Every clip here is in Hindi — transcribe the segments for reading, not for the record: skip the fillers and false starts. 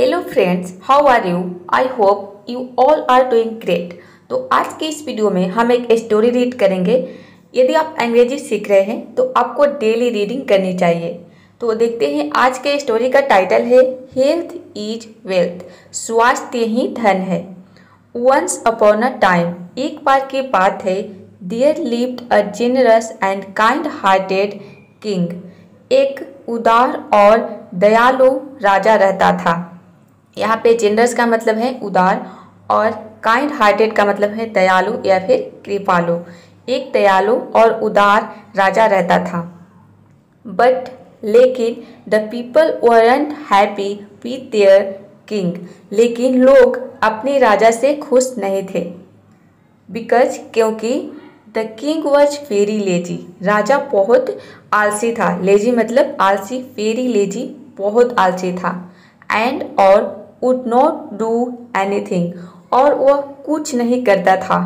Hello friends, how are you? I hope you all are doing great. तो आज के इस वीडियो में हम एक स्टोरी रीड करेंगे। यदि आप अंग्रेजी सीख रहे हैं तो आपको डेली रीडिंग करनी चाहिए। तो देखते हैं आज के स्टोरी का टाइटल है हेल्थ इज वेल्थ, स्वास्थ्य ही धन है। वंस अपॉन अ टाइम, एक बार की बात है, there lived a generous and kind hearted king. एक उदार और दयालु राजा रहता था। यहाँ पे जेनरस का मतलब है उदार और काइंड हार्टेड का मतलब है दयालु या फिर कृपालु। एक दयालु और उदार राजा रहता था। बट लेकिन the people weren't happy with their king, लेकिन लोग अपने राजा से खुश नहीं थे। बिकॉज क्योंकि the king was very lazy, राजा बहुत आलसी था। लेजी मतलब आलसी, वेरी लेजी बहुत आलसी था। एंड और वुड नॉट डू एनीथिंग, और वह कुछ नहीं करता था।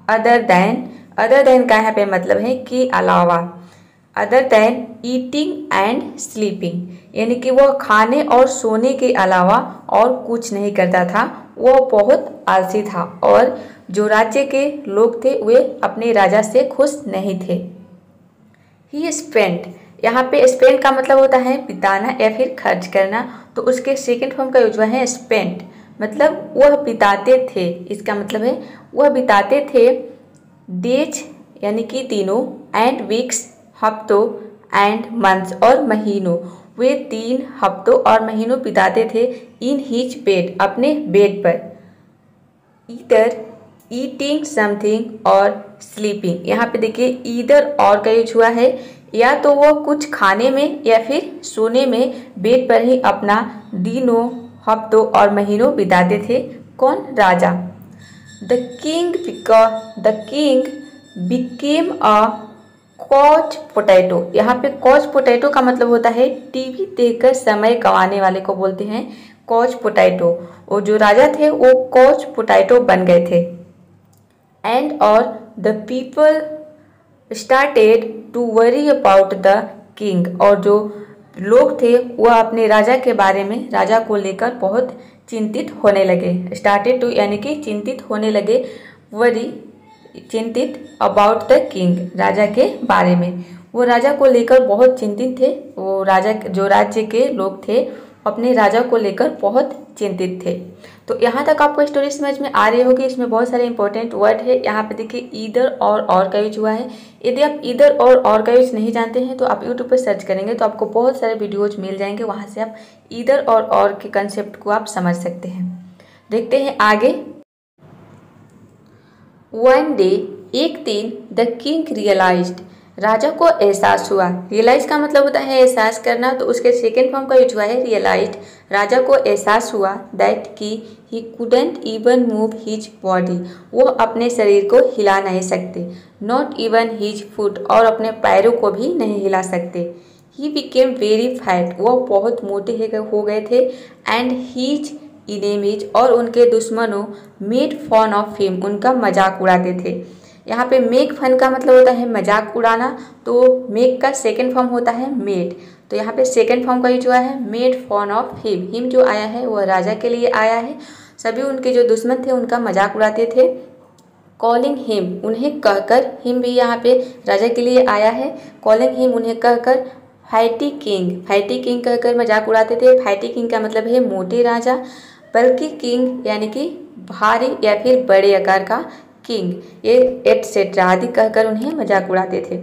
अदर देन का यहाँ पे मतलब है कि अलावा। Other than eating and sleeping, यानी कि वह खाने और सोने के अलावा और कुछ नहीं करता था। वह बहुत आलसी था और जो राज्य के लोग थे वे अपने राजा से खुश नहीं थे। ही स्पेंट, यहाँ पे स्पेंड का मतलब होता है बिताना या फिर खर्च करना। तो उसके सेकेंड फॉर्म का यूज हुआ है स्पेंट, मतलब वह बिताते थे। इसका मतलब है वह बिताते थे। डेज यानी कि दिनों, एंड वीक्स हफ्तों, एंड मंथ्स और महीनों, वे 3 हफ्तों और महीनों बिताते थे इन हिज बेड, अपने बेड पर। ईदर ईटिंग समथिंग और स्लीपिंग, यहाँ पे देखिए ईदर और का यूज हुआ है, या तो वो कुछ खाने में या फिर सोने में बेड पर ही अपना दिनों, हफ्तों और महीनों बिताते थे। कौन? राजा। The king became a couch potato, यहाँ पे कॉच पोटैटो का मतलब होता है टीवी देखकर समय गंवाने वाले को बोलते हैं कॉच पोटैटो। वो जो राजा थे वो कॉच पोटैटो बन गए थे। एंड और the people started to worry about the king, और जो लोग थे वह अपने राजा के बारे में, राजा को लेकर बहुत चिंतित होने लगे। स्टार्टेड टू यानी कि चिंतित होने लगे, वरी चिंतित, अबाउट द किंग राजा के बारे में। वो राजा को लेकर बहुत चिंतित थे। वो राजा, जो राज्य के लोग थे अपने राजा को लेकर बहुत चिंतित थे। तो यहाँ तक आपको स्टोरी समझ में आ रही होगी। इसमें बहुत सारे इंपॉर्टेंट वर्ड है। यहाँ पे देखिए ईदर और का यूज हुआ है। यदि आप ईदर और का यूज नहीं जानते हैं तो आप यूट्यूब पर सर्च करेंगे तो आपको बहुत सारे वीडियोज मिल जाएंगे। वहाँ से आप ईदर और के कंसेप्ट को आप समझ सकते हैं। देखते हैं आगे। वन डे, एक दिन, द किंग रियलाइज्ड, राजा को एहसास हुआ। रियलाइज का मतलब होता है एहसास करना, तो उसके सेकेंड फॉर्म का यूज हुआ है रियलाइज्ड। राजा को एहसास हुआ दैट कि he couldn't even move his body, वो अपने शरीर को हिला नहीं सकते। नॉट इवन हिज फुट, और अपने पैरों को भी नहीं हिला सकते। ही बिकेम वेरी फैट, वो बहुत मोटे हो गए थे। एंड हीज इनेमीज, और उनके दुश्मनों, मेड फन ऑफ हिम, उनका मजाक उड़ाते थे। यहाँ पे मेक फन का मतलब होता है मजाक उड़ाना, तो मेक का सेकेंड फॉर्म होता है मेड। तो यहाँ पे सेकेंड फॉर्म का यूज हुआ है made fun of him. Him जो आया है वह राजा के लिए आया है। सभी उनके जो दुश्मन थे उनका मजाक उड़ाते थे। कॉलिंग हिम, उन्हें कहकर, हिम भी यहाँ पे राजा के लिए आया है। कॉलिंग हिम, उन्हें कहकर, फैटी किंग कहकर मजाक उड़ाते थे। फैटी किंग का मतलब है मोटे राजा। बल्कि किंग यानी कि भारी या फिर बड़े आकार का किंग, ये एटसेट्रा आदि कहकर उन्हें मजाक उड़ाते थे।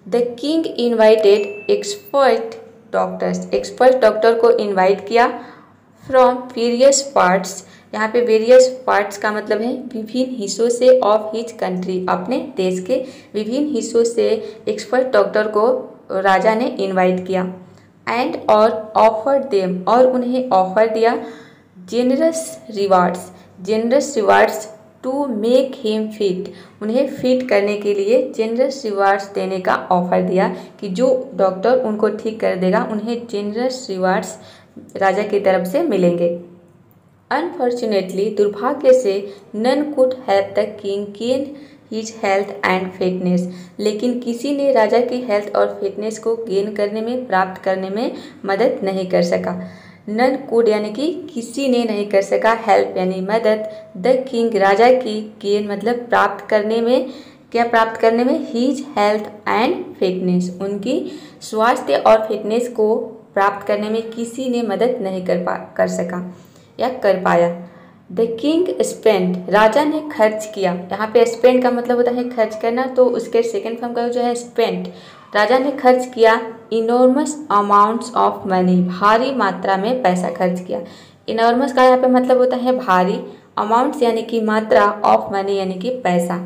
The king invited expert doctor को इन्वाइट किया फ्रॉम वेरियस पार्ट्स। यहाँ पे वेरियस पार्ट्स का मतलब है विभिन्न हिस्सों से, ऑफ हिज कंट्री, अपने देश के विभिन्न हिस्सों से एक्सपर्ट डॉक्टर को राजा ने इन्वाइट किया। एंड और ऑफर देम, और उन्हें ऑफर दिया generous rewards to make him fit, उन्हें फिट करने के लिए जेनरस रिवार्ड्स देने का ऑफर दिया कि जो डॉक्टर उनको ठीक कर देगा उन्हें जेनरस रिवार्ड्स राजा की तरफ से मिलेंगे। अनफॉर्चुनेटली, दुर्भाग्य से, none could help the king gain his health and fitness, लेकिन किसी ने राजा की हेल्थ और फिटनेस को गेन करने में, प्राप्त करने में मदद नहीं कर सका। नन कुड यानी कि किसी ने नहीं कर सका, हेल्प यानी मदद, द किंग राजा की, गेन मतलब प्राप्त करने में, क्या प्राप्त करने में, हीज हेल्थ एंड फिटनेस उनकी स्वास्थ्य और फिटनेस को प्राप्त करने में किसी ने मदद नहीं कर सका या कर पाया। द किंग स्पेंड राजा ने खर्च किया, यहाँ पे स्पेंड का मतलब होता है खर्च करना, तो उसके सेकेंड फॉर्म का जो है स्पेंट, राजा ने खर्च किया इनॉर्मस अमाउंट्स ऑफ मनी, भारी मात्रा में पैसा खर्च किया। इनॉर्मस का यहाँ पे मतलब होता है भारी, अमाउंट्स यानी कि मात्रा, ऑफ मनी यानी कि पैसा,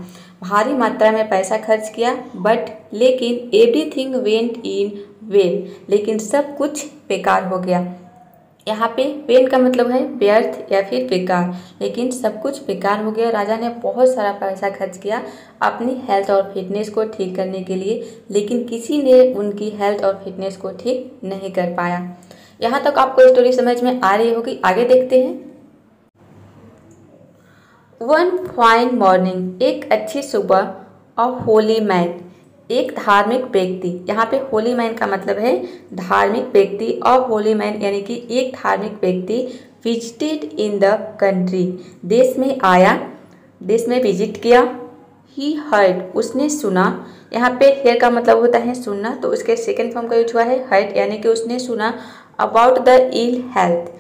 भारी मात्रा में पैसा खर्च किया। बट लेकिन एवरीथिंग वेंट इन वेल, लेकिन सब कुछ बेकार हो गया। यहाँ पे वेन का मतलब है व्यर्थ या फिर बेकार, लेकिन सब कुछ बेकार हो गया। राजा ने बहुत सारा पैसा खर्च किया अपनी हेल्थ और फिटनेस को ठीक करने के लिए, लेकिन किसी ने उनकी हेल्थ और फिटनेस को ठीक नहीं कर पाया। यहाँ तक आपको स्टोरी समझ में आ रही होगी, आगे देखते हैं। वन फाइन मॉर्निंग, एक अच्छी सुबह, अ होली मैन, एक धार्मिक व्यक्ति, यहाँ पे होली मैन का मतलब है धार्मिक व्यक्ति, अ होली मैन यानी कि एक धार्मिक व्यक्ति, विजिटेड इन द कंट्री, देश में आया, देश में विजिट किया। ही हर्ड, उसने सुना, यहाँ पे हेयर का मतलब होता है सुनना, तो उसके सेकेंड फॉर्म का यूज हुआ है हर्ड यानी कि उसने सुना, about the ill health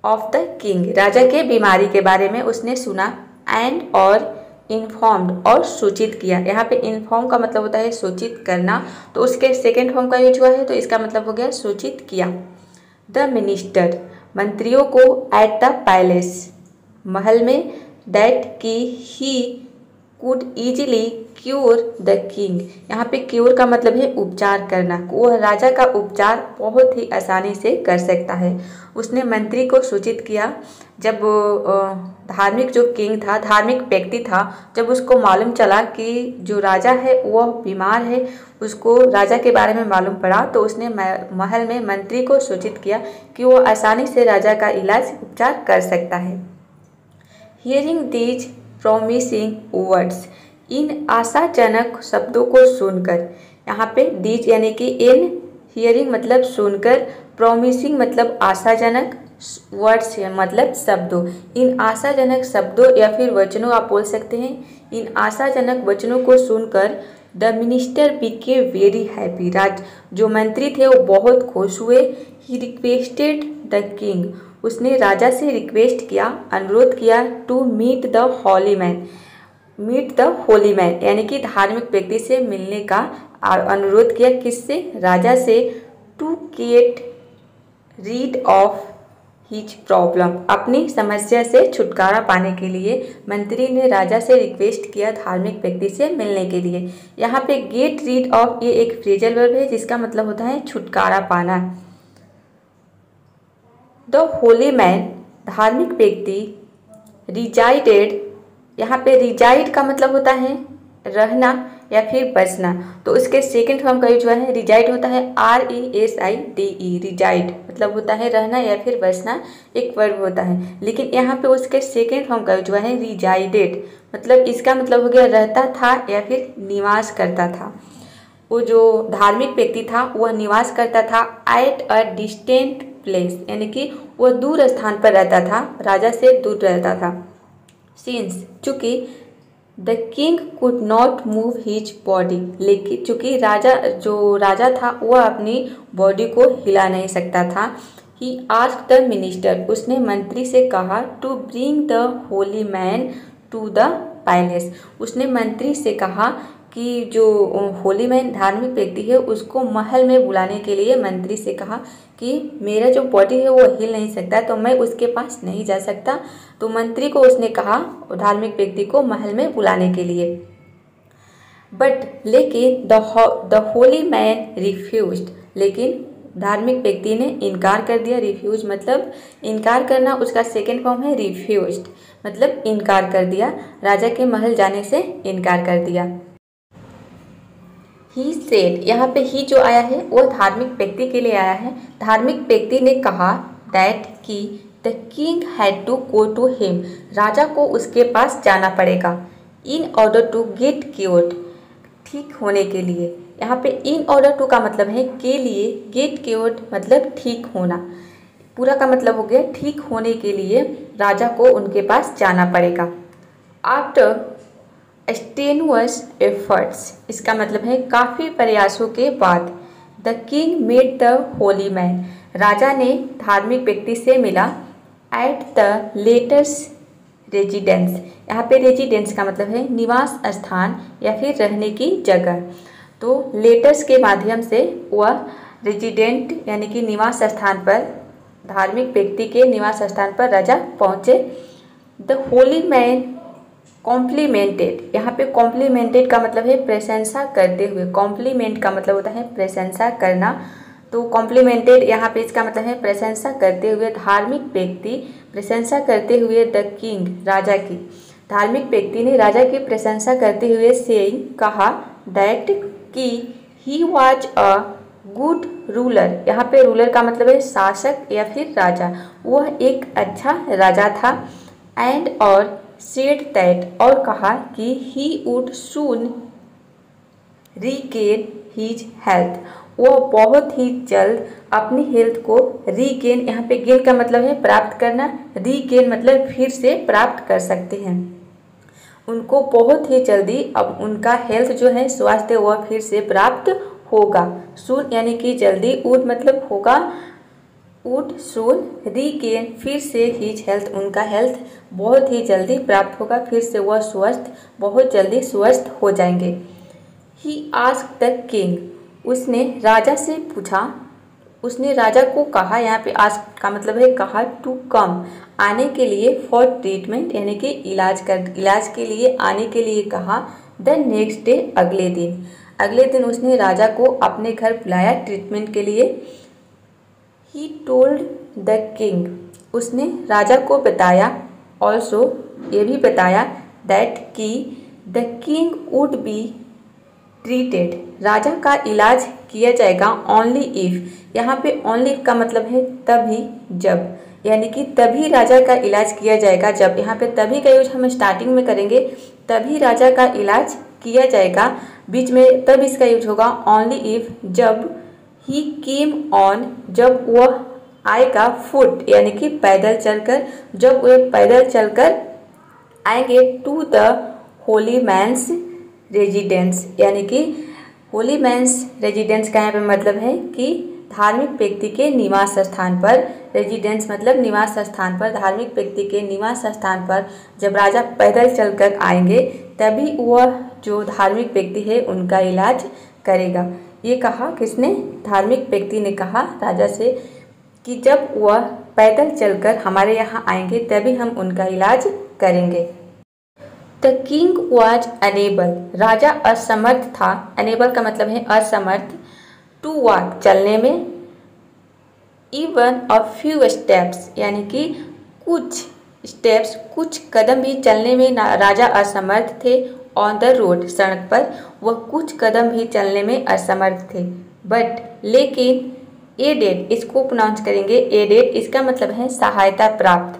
of the king, राजा के बीमारी के बारे में उसने सुना। एंड और इन्फॉर्म्ड और सूचित किया, यहाँ पे इन्फॉर्म का मतलब होता है सूचित करना, तो उसके सेकेंड फॉर्म का यूज हुआ है, तो इसका मतलब हो गया सूचित किया। द मिनिस्टर, मंत्रियों को, एट द पैलेस, महल में, दैट की he could easily cure the king, यहाँ पे क्योर का मतलब है उपचार करना, वह राजा का उपचार बहुत ही आसानी से कर सकता है। उसने मंत्री को सूचित किया, जब धार्मिक जो किंग था, धार्मिक व्यक्ति था, जब उसको मालूम चला कि जो राजा है वह बीमार है, उसको राजा के बारे में मालूम पड़ा, तो उसने महल में मंत्री को सूचित किया कि वो आसानी से राजा का इलाज उपचार कर सकता है। हियरिंग दीज प्रॉमिसिंग वर्ड्स, इन आशाजनक शब्दों को सुनकर, यहाँ पे दीज यानी कि इन, हियरिंग मतलब सुनकर, प्रॉमिसिंग मतलब आशाजनक, वर्ड्स मतलब शब्दों, इन आशाजनक शब्दों या फिर वचनों आप बोल सकते हैं। इन आशाजनक वचनों को सुनकर the minister became very happy, जो मंत्री थे वो बहुत खुश हुए। ही रिक्वेस्टेड द किंग, उसने राजा से रिक्वेस्ट किया, अनुरोध किया, to meet the holy man, meet the holy man यानी कि धार्मिक व्यक्ति से मिलने का अनुरोध किया, किससे, राजा से। To get rid of his problem, अपनी समस्या से छुटकारा पाने के लिए मंत्री ने राजा से रिक्वेस्ट किया धार्मिक व्यक्ति से मिलने के लिए। यहाँ पे गेट रीड ऑफ ये एक फ्रेजल वर्ब है जिसका मतलब होता है छुटकारा पाना। द होली मैन, धार्मिक व्यक्ति, रिजाइडेड, यहाँ पे रिजाइड का मतलब होता है रहना या फिर बसना, तो उसके सेकंड फॉर्म का यूज हुआ है, रिजाइड होता है RESIDE, रिजाइड मतलब होता है रहना या फिर बसना, एक वर्ब होता है, लेकिन यहाँ पे उसके सेकंड फॉर्म का यूज हुआ है रिजाइडेड, मतलब इसका मतलब हो गया रहता था या फिर निवास करता था। वो जो धार्मिक व्यक्ति था वह निवास करता था एट अ डिस्टेंट प्लेस, यानी कि वह दूर स्थान पर रहता था, राजा से दूर रहता था। सिंस, चूँकि the king could not move his body, लेकिन चूँकि राजा था वह अपनी बॉडी को हिला नहीं सकता था। ही आस्क्ड द मिनिस्टर, उसने मंत्री से कहा, to bring the holy man to the palace, उसने मंत्री से कहा कि जो होली मैन धार्मिक व्यक्ति है उसको महल में बुलाने के लिए मंत्री से कहा कि मेरा जो बॉडी है वो हिल नहीं सकता, तो मैं उसके पास नहीं जा सकता, तो मंत्री को उसने कहा धार्मिक व्यक्ति को महल में बुलाने के लिए। बट लेकिन द होली मैन रिफ्यूज्ड, लेकिन धार्मिक व्यक्ति ने इनकार कर दिया। रिफ्यूज मतलब इनकार करना, उसका सेकेंड फॉर्म है रिफ्यूज्ड, मतलब इनकार कर दिया, राजा के महल जाने से इनकार कर दिया। ही सेड, यहाँ पे ही जो आया है वो धार्मिक व्यक्ति के लिए आया है। धार्मिक व्यक्ति ने कहा दैट कि the king had to go to him, राजा को उसके पास जाना पड़ेगा, in order to get cured, ठीक होने के लिए। यहाँ पे इन ऑर्डर टू का मतलब है के लिए, गेट क्योर्ड मतलब ठीक होना। पूरा का मतलब हो गया ठीक होने के लिए राजा को उनके पास जाना पड़ेगा। आफ्टर स्टेनुअस एफर्ट्स, इसका मतलब है काफ़ी प्रयासों के बाद, the king met the holy man, राजा ने धार्मिक व्यक्ति से मिला एट द लेटर्स रेजिडेंस, यहाँ पे रेजिडेंस का मतलब है निवास स्थान या फिर रहने की जगह। तो लेटर्स के माध्यम से वह रेजिडेंट यानी कि निवास स्थान पर, धार्मिक व्यक्ति के निवास स्थान पर राजा पहुँचे। द होली मैन कॉम्प्लीमेंटेड, यहाँ पे कॉम्प्लीमेंटेड का मतलब है प्रशंसा करते हुए, कॉम्प्लीमेंट का मतलब होता है प्रशंसा करना, तो कॉम्प्लीमेंटेड यहाँ पे इसका मतलब है प्रशंसा करते हुए, धार्मिक व्यक्ति प्रशंसा करते हुए द किंग, राजा की, धार्मिक व्यक्ति ने राजा की प्रशंसा करते हुए सेइंग, कहा, दैट कि he was a good ruler, यहाँ पे रूलर का मतलब है शासक या फिर राजा, वह एक अच्छा राजा था। एंड और सेड दैट, और कहा कि he would soon regain his health, वह बहुत ही जल्द अपनी हेल्थ को रीगेन, यहाँ पे गेन का मतलब है प्राप्त करना, रीगेन मतलब फिर से प्राप्त कर सकते हैं, उनको बहुत ही जल्दी अब उनका हेल्थ जो है स्वास्थ्य वह फिर से प्राप्त होगा। सून यानी कि जल्दी, वुड मतलब होगा, वुड सून रीगेन फिर से हीज हेल्थ, उनका हेल्थ बहुत ही जल्दी प्राप्त होगा, फिर से वह स्वस्थ, बहुत जल्दी स्वस्थ हो जाएंगे। ही आस्क्ड द किंग, उसने राजा से पूछा, उसने राजा को कहा, यहाँ पे आस्क का मतलब है कहा, टू कम आने के लिए, फॉर ट्रीटमेंट यानी कि इलाज के लिए आने के लिए कहा। द नेक्स्ट डे, अगले दिन उसने राजा को अपने घर बुलाया ट्रीटमेंट के लिए। ही टोल्ड द किंग, उसने राजा को बताया, ऑल्सो ये भी बताया, दैट कि the king would be treated, राजा का इलाज किया जाएगा, ओनली इफ़, यहाँ पे ओनली का मतलब है तभी जब, यानी कि तभी राजा का इलाज किया जाएगा जब, यहाँ पे तभी का यूज हम स्टार्टिंग में करेंगे, तभी राजा का इलाज किया जाएगा, बीच में तब इसका यूज होगा ओनली इफ़, जब ही केम ऑन, जब वह आएगा, फुट यानी कि पैदल चलकर, जब वह पैदल चलकर आएंगे, to the holy man's residence, यानी कि होली मैन्स रेजिडेंस का यहाँ पे मतलब है कि धार्मिक व्यक्ति के निवास स्थान पर, रेजिडेंस मतलब निवास स्थान पर, धार्मिक व्यक्ति के निवास स्थान पर जब राजा पैदल चलकर आएंगे तभी वह जो धार्मिक व्यक्ति है उनका इलाज करेगा। ये कहा किसने, धार्मिक व्यक्ति ने कहा राजा से कि जब वह पैदल चलकर हमारे यहाँ आएंगे तभी हम उनका इलाज करेंगे। द किंग वॉज अनेबल, राजा असमर्थ था, अनेबल का मतलब है असमर्थ, टू वॉक चलने में, इवन अ फ्यू स्टेप्स यानी कि कुछ स्टेप्स कुछ कदम भी चलने में राजा असमर्थ थे। ऑन द रोड सड़क पर वह कुछ कदम भी चलने में असमर्थ थे। बट लेकिन एडेड, इसको प्रोनाउंस करेंगे एडेड, इसका मतलब है सहायता प्राप्त,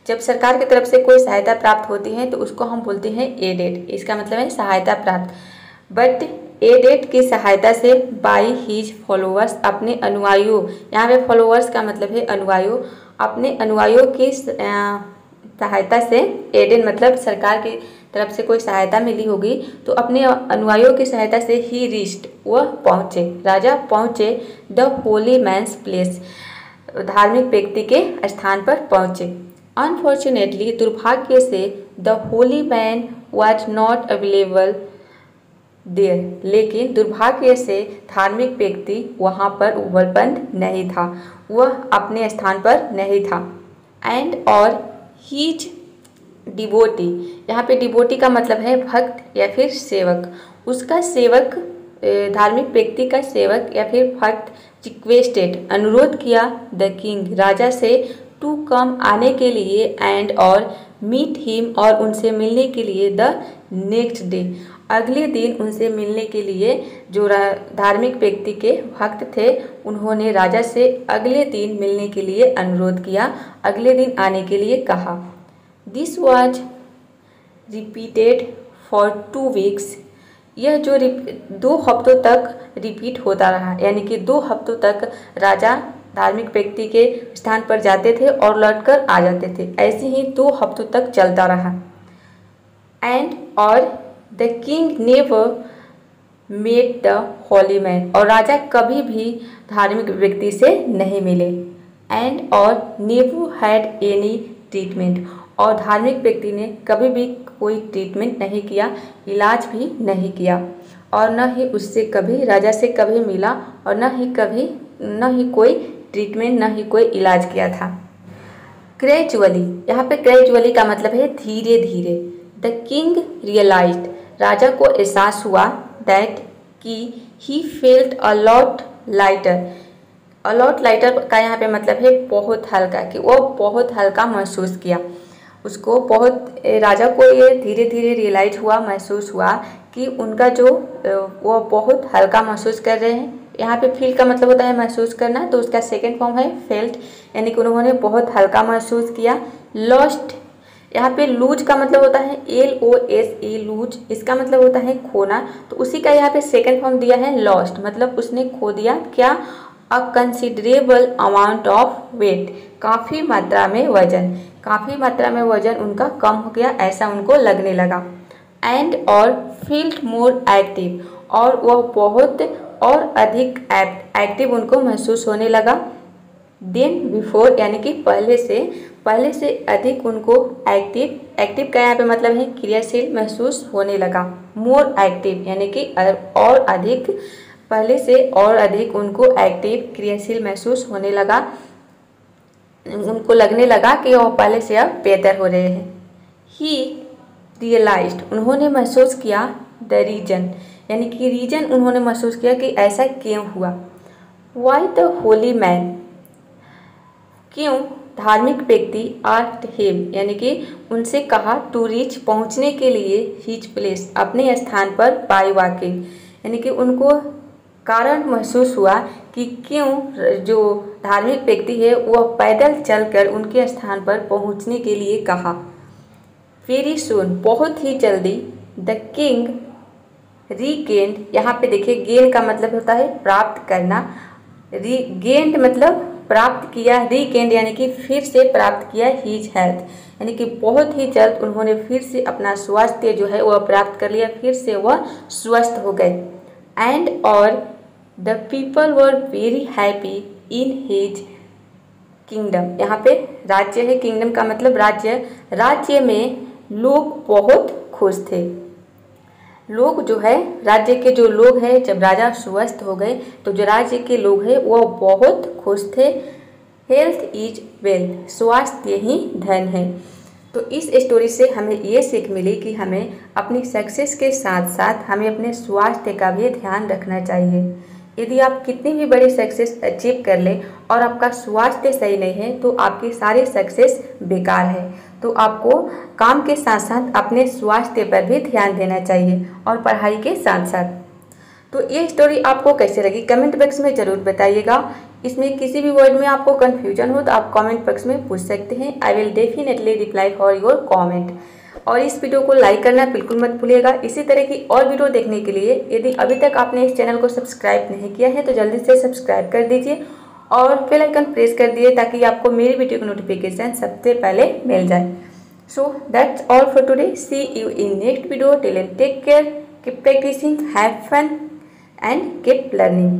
जब सरकार की तरफ से कोई सहायता प्राप्त होती है तो उसको हम बोलते हैं एडेड, इसका मतलब है सहायता प्राप्त। बट एडेड की सहायता से बाई हीज फॉलोअर्स, अपने अनुयायियों, यहाँ पे फॉलोअर्स का मतलब है अनुयायियों, अपने अनुयायियों की सहायता से, एडेड मतलब सरकार की तरफ से कोई सहायता मिली होगी तो अपने अनुयायियों की सहायता से ही रीच्ड, वह पहुँचे, राजा पहुँचे, द होली मैन्स प्लेस, धार्मिक व्यक्ति के स्थान पर पहुँचे। अनफॉर्चुनेटली, दुर्भाग्य से, the holy man was not available there, लेकिन दुर्भाग्य से धार्मिक व्यक्ति वहाँ पर उपलब्ध नहीं था, वह अपने स्थान पर नहीं था। एंड और हीज डिवोटी, यहाँ पे डिवोटी का मतलब है भक्त या फिर सेवक, उसका सेवक, धार्मिक व्यक्ति का सेवक या फिर भक्त, रिक्वेस्टेड अनुरोध किया, द किंग राजा से, टू कम आने के लिए, एंड और मीट हिम और उनसे मिलने के लिए, द नेक्स्ट डे अगले दिन उनसे मिलने के लिए, जो धार्मिक व्यक्ति के भक्त थे उन्होंने राजा से अगले दिन मिलने के लिए अनुरोध किया, अगले दिन आने के लिए कहा। This was repeated for 2 weeks, यह जो 2 हफ्तों तक रिपीट होता रहा, यानी कि 2 हफ्तों तक राजा धार्मिक व्यक्ति के स्थान पर जाते थे और लौटकर आ जाते थे। ऐसे ही 2 हफ्तों तक चलता रहा। एंड और the king never met the holy man, और राजा कभी भी धार्मिक व्यक्ति से नहीं मिले। एंड और नेवर हैड एनी ट्रीटमेंट, और धार्मिक व्यक्ति ने कभी भी कोई ट्रीटमेंट नहीं किया, इलाज भी नहीं किया, और न ही उससे कभी राजा से कभी मिला, और न ही कोई ट्रीटमेंट, न ही कोई इलाज किया था। ग्रेजुअली, यहाँ पे ग्रेजुअली का मतलब है धीरे धीरे। द किंग रियलाइज्ड, राजा को एहसास हुआ, दैट कि he felt a lot lighter. A lot lighter का यहाँ पे मतलब है बहुत हल्का, कि वो बहुत हल्का महसूस किया। उसको राजा को ये धीरे धीरे रियलाइज हुआ, महसूस हुआ कि उनका जो वो बहुत हल्का महसूस कर रहे हैं। यहाँ पे फील का मतलब होता है महसूस करना, तो उसका सेकंड फॉर्म है फेल्ट, यानी कि उन्होंने बहुत हल्का महसूस किया। लॉस्ट, यहाँ पे लूज का मतलब होता है LOSE, लूज, इसका मतलब होता है खोना, तो उसी का यहाँ पे सेकंड फॉर्म दिया है लॉस्ट, मतलब उसने खो दिया क्या, a considerable amount of weight, काफ़ी मात्रा में वजन उनका कम हो गया, ऐसा उनको लगने लगा। एंड और फील्ड मोर एक्टिव, और वह बहुत और अधिक एक्टिव उनको महसूस होने लगा। देन बिफोर, यानी कि पहले से अधिक उनको एक्टिव का यहाँ पे मतलब है क्रियाशील महसूस होने लगा। मोर एक्टिव यानी कि और अधिक, पहले से और अधिक उनको एक्टिव क्रियाशील महसूस होने लगा, उनको लगने लगा कि वो पहले से अब बेहतर हो रहे हैं। ही रियलाइज्ड, उन्होंने महसूस किया, द रीजन, यानी कि रीजन उन्होंने महसूस किया कि ऐसा क्यों हुआ। वाई द होली मैन, क्यों धार्मिक व्यक्ति आस्क्ड हिम, यानी कि उनसे कहा, टू रीच, पहुंचने के लिए, हिज प्लेस, अपने स्थान पर, बाय वॉकिंग, यानी कि उनको कारण महसूस हुआ कि क्यों जो धार्मिक व्यक्ति है वह पैदल चलकर उनके स्थान पर पहुंचने के लिए कहा। वेरी सून, बहुत ही जल्दी, द किंग रीगेन्ड, यहाँ पे देखिए गेन का मतलब होता है प्राप्त करना, रीगेन्ड मतलब प्राप्त किया, रीगेन्ड यानी कि फिर से प्राप्त किया, हीज हेल्थ, यानी कि बहुत ही जल्द उन्होंने फिर से अपना स्वास्थ्य जो है वह प्राप्त कर लिया, फिर से वह स्वस्थ हो गए। एंड और the people were very happy in his kingdom, यहाँ पे राज्य है, किंगडम का मतलब राज्य में लोग बहुत खुश थे। लोग जो है, राज्य के जो लोग हैं, जब राजा स्वस्थ हो गए तो जो राज्य के लोग हैं वो बहुत खुश थे। हेल्थ इज वेल्थ, स्वास्थ्य ही धन है। तो इस स्टोरी से हमें ये सीख मिली कि हमें अपनी सक्सेस के साथ साथ हमें अपने स्वास्थ्य का भी ध्यान रखना चाहिए। यदि आप कितनी भी बड़ी सक्सेस अचीव कर लें और आपका स्वास्थ्य सही नहीं है तो आपकी सारी सक्सेस बेकार है। तो आपको काम के साथ साथ अपने स्वास्थ्य पर भी ध्यान देना चाहिए और पढ़ाई के साथ साथ। तो ये स्टोरी आपको कैसे लगी कमेंट बॉक्स में ज़रूर बताइएगा। इसमें किसी भी वर्ड में आपको कन्फ्यूजन हो तो आप कमेंट बॉक्स में पूछ सकते हैं। I will definitely reply for your comment. और इस वीडियो को लाइक करना बिल्कुल मत भूलिएगा। इसी तरह की और वीडियो देखने के लिए यदि अभी तक आपने इस चैनल को सब्सक्राइब नहीं किया है तो जल्दी से सब्सक्राइब कर दीजिए और बेल आइकन प्रेस कर दिए ताकि आपको मेरी वीडियो की नोटिफिकेशन सबसे पहले मिल जाए। So that's all for today. See you in next video. Till then take care, keep practicing, have fun and keep learning.